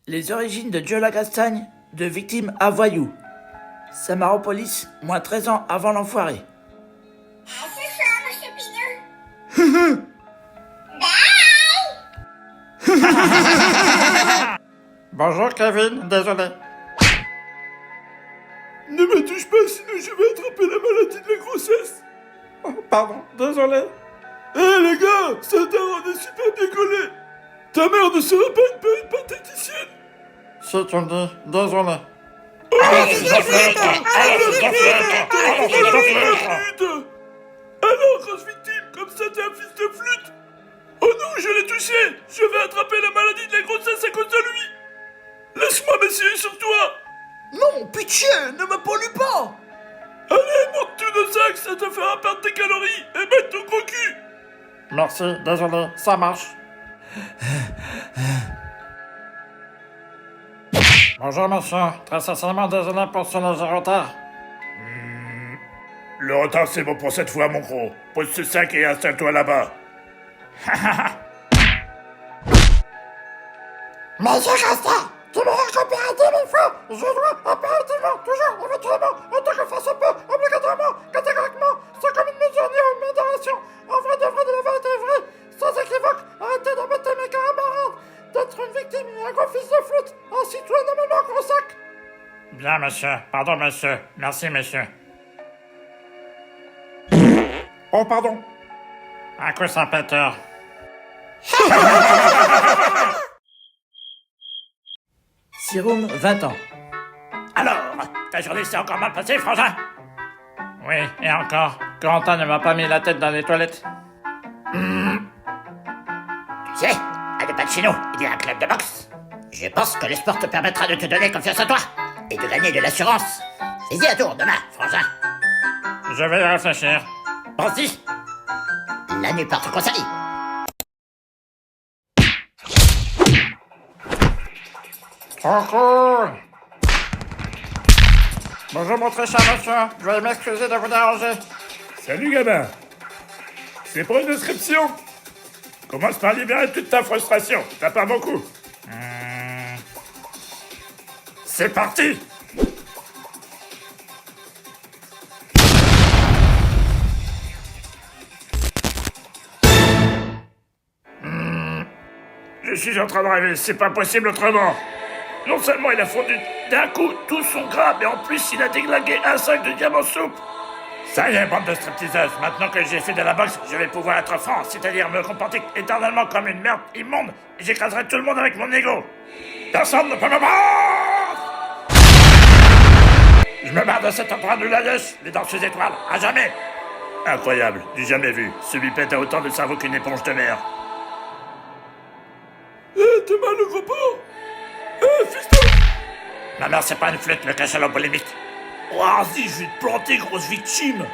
Les origines de Joe Lacastagne, de victime à voyou. Samaropolis, moins 13 ans avant l'enfoiré. À ce soir, monsieur Pinot. Bye. Bonjour Kevin, désolé. Ne me touche pas, sinon je vais attraper la maladie de la grossesse. Oh, pardon, désolé. Hé les gars, ça on est super bien collé. Ta mère ne sera pas une pathéticienne. Si tu me dis, désolé. Alors, grosse victime, comme ça t'es un fils de flûte. Oh non, je l'ai touché. Je vais attraper la maladie de la grossesse à cause de lui. Laisse-moi m'essayer sur toi. Non, pitié, ne me pollue pas. Allez, monte tout nos sacs, ça te fera perdre tes calories et mettre ton gros cul. Merci, désolé, ça marche. Bonjour monsieur, très sincèrement désolé pour ce léger retard. Le retard, c'est bon pour cette fois, mon gros. Pose ce sac et installe-toi là-bas. Monsieur Chastain, tu me récupères 10 000 fois. Je dois impérativement, toujours, éventuellement, en tant que fasse peu, obligatoirement, catégoriquement, sans commune mesure ni modération, en vrai de la vérité vraie, sans équivoque, arrêtez d'embêter mes camarades, d'être une victime et un gros fils de flûte, ainsi toi nommément gros sac. Bien monsieur, pardon monsieur, merci monsieur. Oh pardon. Un coup salpêteur. Siroum, 20 ans. Alors, ta journée s'est encore mal passée, frangin? Oui, et encore, Corentin ne m'a pas mis la tête dans les toilettes. Tu sais, à deux pas de chez nous, il y a un club de boxe. Je pense que le sport te permettra de te donner confiance en toi et de gagner de l'assurance. Fais-y un tour demain, frangin. Je vais y réfléchir. Pense-y. La nuit porte conseil. Trop cool. Bonjour mon très cher monsieur, veuillez m'excuser de vous déranger. Salut, gamin. C'est pour une description. Commence par libérer toute ta frustration. T'as pas beaucoup. C'est parti. Je suis en train de rêver, c'est pas possible autrement. Non seulement il a fondu d'un coup tout son gras, mais en plus il a déglingué un sac de diamants soupe. Ça y est, bande de stripteaseuses, maintenant que j'ai fait de la boxe, je vais pouvoir être franc, c'est-à-dire me comporter éternellement comme une merde immonde, et j'écraserai tout le monde avec mon ego. Personne ne peut me battre. Je me barre de cet endroit de la lèche, les dents sous étoiles, à jamais. Incroyable, du jamais vu. Ce bipède a autant de cerveau qu'une éponge de mer. T'es mal le gros porc. Fiston. Ma mère, c'est pas une flûte, le cachalot polémique. Oh, vas-y, je vais te planter, grosse victime.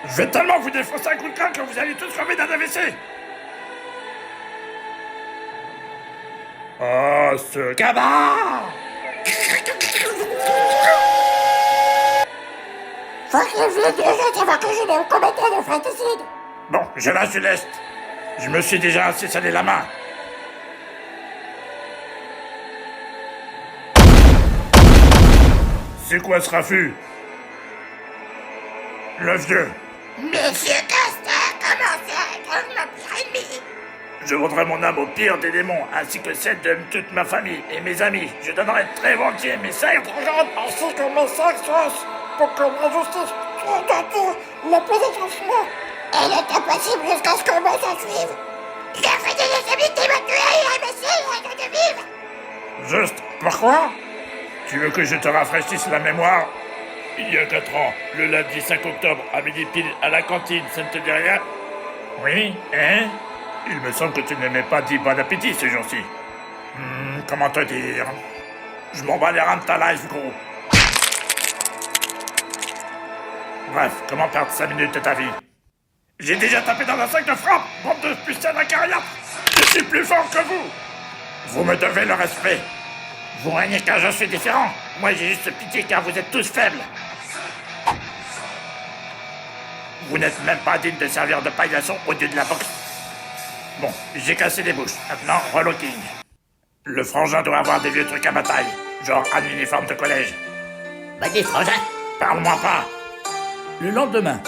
Je vais tellement vous défoncer un coup de crâne que vous allez tous crever d'un AVC. Ah, ce gamin. Faut qu'il vienne déjà avant que je n'ai au commentaire de fratricide. Bon, je lâche du lest. Je me suis déjà assez salé la main. C'est quoi ce raffut? Le vieux. Monsieur Castin, comment ça, comme mon pire ennemi? Je vendrai mon âme au pire des démons, ainsi que celle de toute ma famille et mes amis. Je donnerai très volontiers mes 5 Regarde, ainsi que mes 5 sources, pour que la justice soit tentée le plus étrangement. Elle est impossible jusqu'à ce que moi s'en suive. Je fais des amis qui m'ont tué et m'essayer de vivre. Juste, pourquoi? Tu veux que je te rafraîchisse la mémoire? Il y a 4 ans, le lundi 5 octobre, à midi pile, à la cantine, ça ne te dit rien? Oui, hein? Il me semble que tu ne m'as pas dit bon appétit ce jour-ci. Comment te dire? Je m'en bats les reins de ta life, gros. Bref, comment perdre 5 minutes de ta vie? J'ai déjà tapé dans un sac de frappe, bande de pucelles acariates. Je suis plus fort que vous. Vous me devez le respect. Vous régnez car je suis différent. Moi, j'ai juste pitié car vous êtes tous faibles. Vous n'êtes même pas digne de servir de paillasson au dieu de la boxe. Bon, j'ai cassé des bouches. Maintenant, relooking. Le frangin doit avoir des vieux trucs à bataille. Genre un uniforme de collège. Vas-y, frangin. Parle-moi pas. Le lendemain,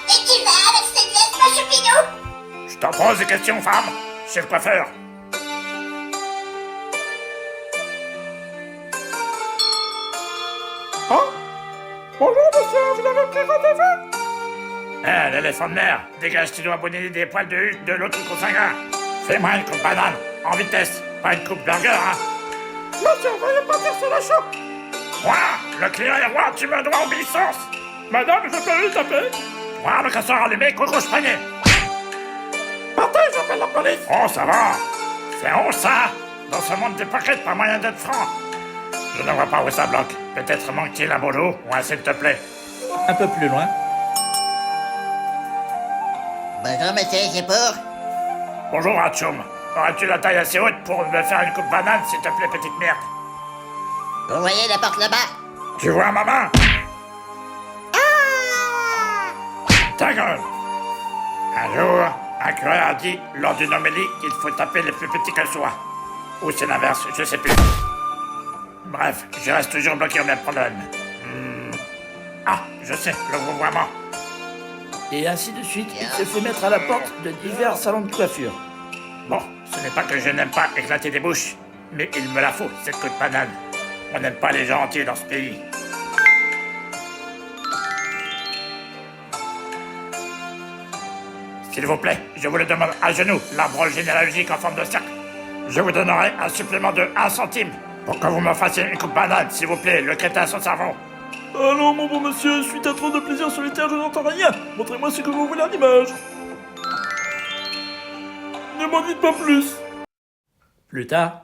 Et tu vas avec cette veste, mon choupinou? Je t'en pose des questions, femme. Chef coiffeur. Hein? Bonjour, monsieur, vous avez pris rendez-vous? Eh, l'éléphant de mer. Dégage tes doigts bonnets des poils de hutte de l'autre consanguin. Fais-moi une coupe banane. En vitesse. Pas une coupe burger, hein. Monsieur, veuillez partir sur le champ. Moi, le client est roi, tu me dois obéissance. Madame, je peux lui taper? Moi, le casseur allumé, coucouche panier. Partez, j'appelle la police. Oh, ça va. C'est honte, ça. Dans ce monde d'hypocrite, pas moyen d'être franc. Je ne vois pas où ça bloque. Peut-être manque-t-il un bonjour ou un s'il te plaît. un peu plus loin, Bonjour, monsieur, c'est pour... Bonjour, Hatchoum. Aurais-tu la taille assez haute pour me faire une coupe banane, s'il te plaît, petite merde? Vous voyez la porte là-bas? Tu vois ma main? Ta gueule! Un jour, un curé a dit, lors d'une homélie, qu'il faut taper les plus petits qu'elle soit. Ou c'est l'inverse, je sais plus. Bref, je reste toujours bloqué au même problème. Ah, je sais, le vouvoiement. et ainsi de suite, il se fait mettre à la porte de divers salons de coiffure. Bon, ce n'est pas que je n'aime pas éclater des bouches, mais il me la faut, cette coupe banane. On n'aime pas les gens entiers dans ce pays. S'il vous plaît, je vous le demande à genoux, l'arbre généalogique en forme de cercle. Je vous donnerai un supplément de 1 centime pour que vous me fassiez une coupe banane, s'il vous plaît, le crétin à son cerveau. Allons, mon bon monsieur, suite à trop de plaisir solitaire, je n'entends rien. Montrez-moi ce que vous voulez en image. Ne m'en dites pas plus. Plus tard,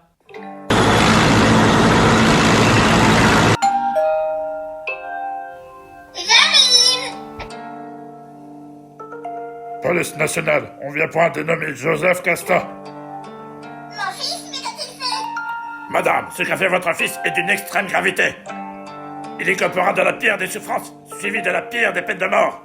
J'arrive! Police nationale, on vient pour un dénommé Joseph Casta. Mon fils, mais qu'a-t-il fait? Madame, ce qu'a fait votre fils est d'une extrême gravité. Il écopera de la pire des souffrances, suivi de la pire des peines de mort.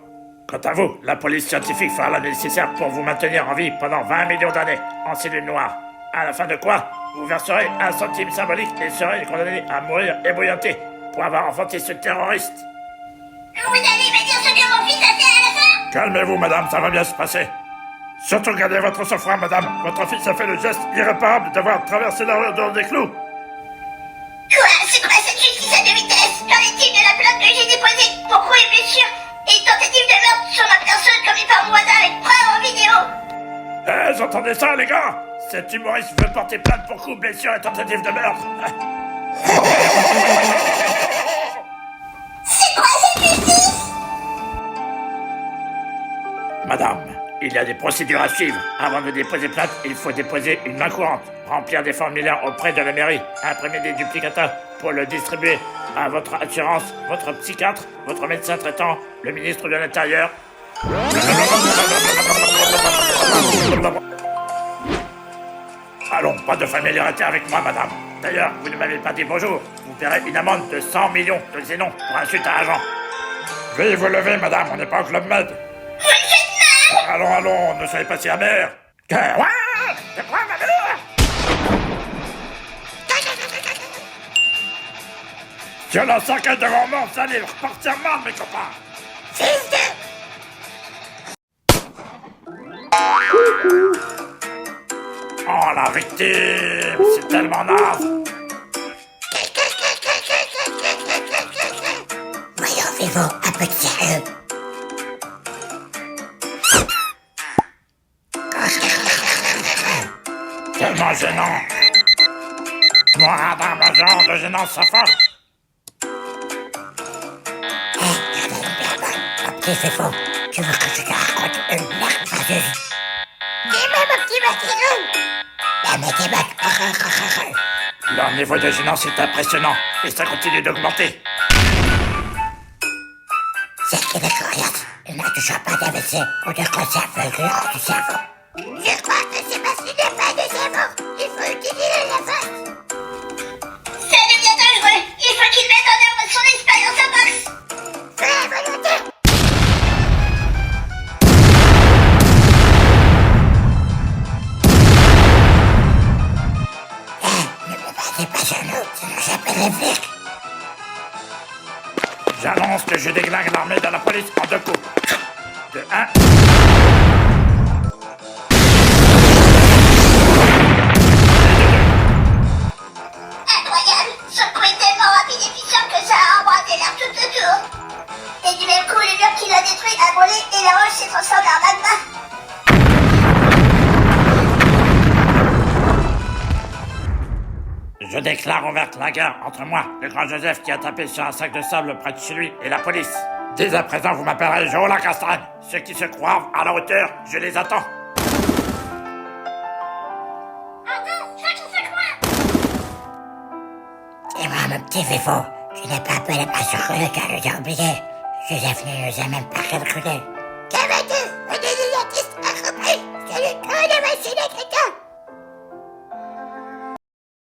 Quant à vous, la police scientifique fera le nécessaire pour vous maintenir en vie pendant 20 millions d'années, en cellule noire. À la fin de quoi, vous verserez 1 centime symbolique et serez condamné à mourir ébouillanté pour avoir enfanté ce terroriste. Vous allez me dire ce que mon fils a fait à la fin? Calmez-vous, madame, ça va bien se passer. Surtout gardez votre sang-froid, madame. Votre fils a fait le geste irréparable d'avoir traversé la rue dans des clous. Quoi? C'est quoi cette justice à 2 vitesses? Qu'en est-il de la plainte que j'ai déposée pour coups et blessures et tentative de meurtre sur ma personne commis par mon voisin avec preuve en vidéo? Eh, vous entendez ça, les gars? Cet humoriste veut porter plainte pour coups, blessures et tentative de meurtre. C'est quoi cette justice? Madame, il y a des procédures à suivre. Avant de déposer plainte, il faut déposer une main courante, remplir des formulaires auprès de la mairie, imprimer des duplicata pour le distribuer à votre assurance, votre psychiatre, votre médecin traitant, le ministre de l'Intérieur. Allons, pas de familiarité avec moi, madame. D'ailleurs, vous ne m'avez pas dit bonjour. Vous paierez une amende de 100 millions de zénons pour insulte à agent. Veuillez vous lever, madame, on n'est pas au Club Med. Vous me faites mal! Allons, allons, ne soyez pas si amers. Que... Ouais, de quoi, ma mère? Je lance un quai devant moi, vous allez repartir mal, mes copains. Fils de... Oh, la victime, c'est tellement naze. Voyons, Vivo, un peu de sérieux. Tellement gênant. Moi, madame, un genre de gênance sans folle. Petit Vivo, tu veux que je te raconte une merveilleuse? Dis-moi, mon petit matigou! La mathématique. Leur niveau de gênance est impressionnant et ça continue d'augmenter. C'est ce qui est curieux. Il n'a toujours pas d'AVC ou de cancer fulgurant du cerveau. Je crois que c'est parce qu'il n'y a pas de cerveau. Il faut utiliser la force. Ça devient dangereux. Il faut qu'il mette en œuvre son expérience en boxe. Fais la volonté. Sinon j'appelle les flics. J'annonce que je déglingue l'armée de la police en 2 coups. De 1. Incroyable. Ce coup est tellement rapide et puissant que ça a embrasé l'air tout autour. Et du même coup, le mur qui l'a détruit a brûlé et la roche s'est transformée en magma. Je déclare ouverte la guerre entre moi, le grand Joseph qui a tapé sur un sac de sable près de chez lui, et la police. Dès à présent, vous m'appellerez Joe la Castagne. Ceux qui se croient à la hauteur, je les attends. Dis-moi, mon petit Fifo, tu n'es pas un peu la main sur le car je t'ai oublié. Joseph ne nous a même pas calculé.